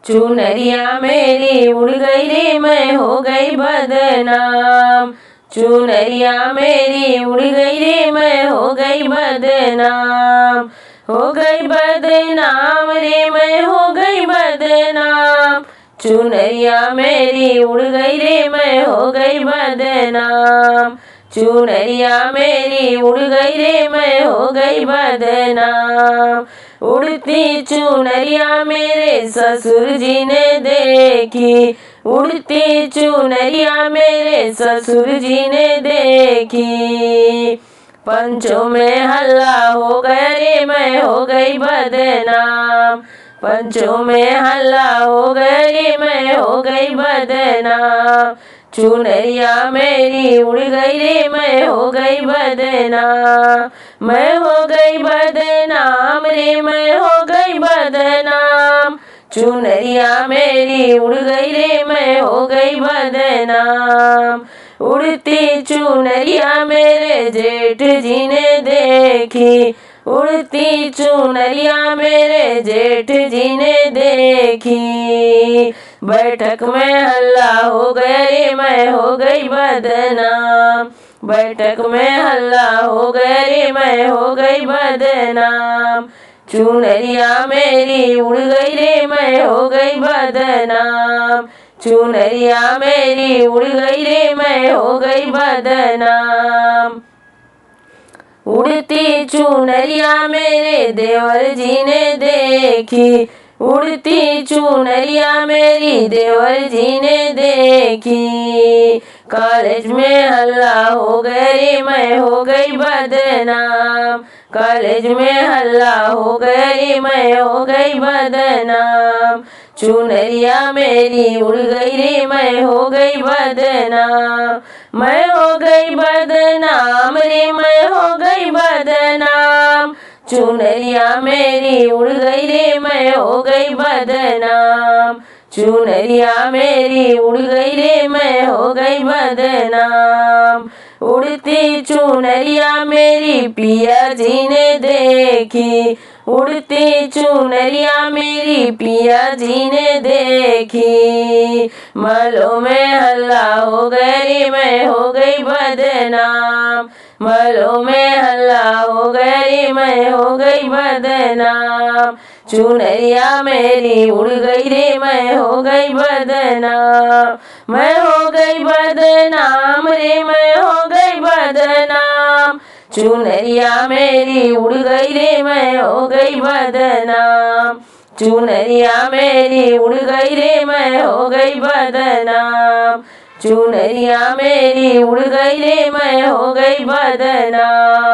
चुनरिया मेरी उड़ गई रे मैं हो गई बदनाम। चुनरिया मेरी उड़ गई रे मैं हो गई बदनाम। हो गई बदनाम रे मैं हो गई बदनाम। चुनरिया मेरी उड़ गई रे मैं हो गई बदनाम। चुनरिया मेरी उड़ गई रे मैं हो गई बदनाम। उड़ती चुनरिया मेरे ससुर जी ने देखी। उड़ती चुनरिया मेरे ससुर जी ने देखी। पंचों में हल्ला हो गया रे मैं हो गई बदनाम। पंचों में हल्ला हो गया रे मैं हो गई बदनाम। चुनरिया मेरी उड़ गई रे मैं हो गई बदनाम। मैं हो गई बदनाम रे मैं हो गई बदनाम। चुनरिया मेरी उड़ गई रे मैं हो गई बदनाम। उड़ती चुनरिया मेरे जेठ जी ने देखी। उड़ती चुनरिया मेरे जेठ जी ने देखी। बैठक में हल्ला हो गया रे मैं हो गई बदनाम। बैठक में हल्ला हो गया रे मैं हो गई बदनाम। चुनरिया मेरी उड़ गई रे मैं हो गई बदनाम। चुनरिया मेरी उड़ गई रे मैं हो गई बदनाम। उड़ती चुनरिया मेरे देवर जी ने देखी। उड़ती चुनरिया मेरी देवर जी ने देखी। कॉलेज में हल्ला हो गया रे मैं हो गई बदनाम। कॉलेज में हल्ला हो गया रे मैं हो गई बदनाम। चुनरिया मेरी उड़ गई रे मैं हो गई बदनाम। मैं हो गई बदनाम रे मैं हो गई बदनाम। चुनरिया मेरी उड़ गई रे मैं हो गई बदनाम। चुनरिया मेरी उड़ गई रे मैं हो गई बदनाम। उड़ती चुनरिया मेरी पिया जी ने देखी। उड़ती चुनरिया मेरी पिया जी ने देखी। मलों में हल्ला हो गया रे मैं हो गई बदनाम। मलों में हल्ला हो गया रे मैं हो गई बदनाम। चुनरिया मेरी उड़ गई रे मैं हो गई बदनाम। मैं हो गई बदनाम रे मैं हो गई बदनाम। चुनरिया मेरी उड़ गई रे मैं हो गई बदनाम। चुनरिया मेरी उड़ गई रे मैं हो गई बदनाम। चुनरिया मेरी उड़ गई रे मैं हो गई बदनाम।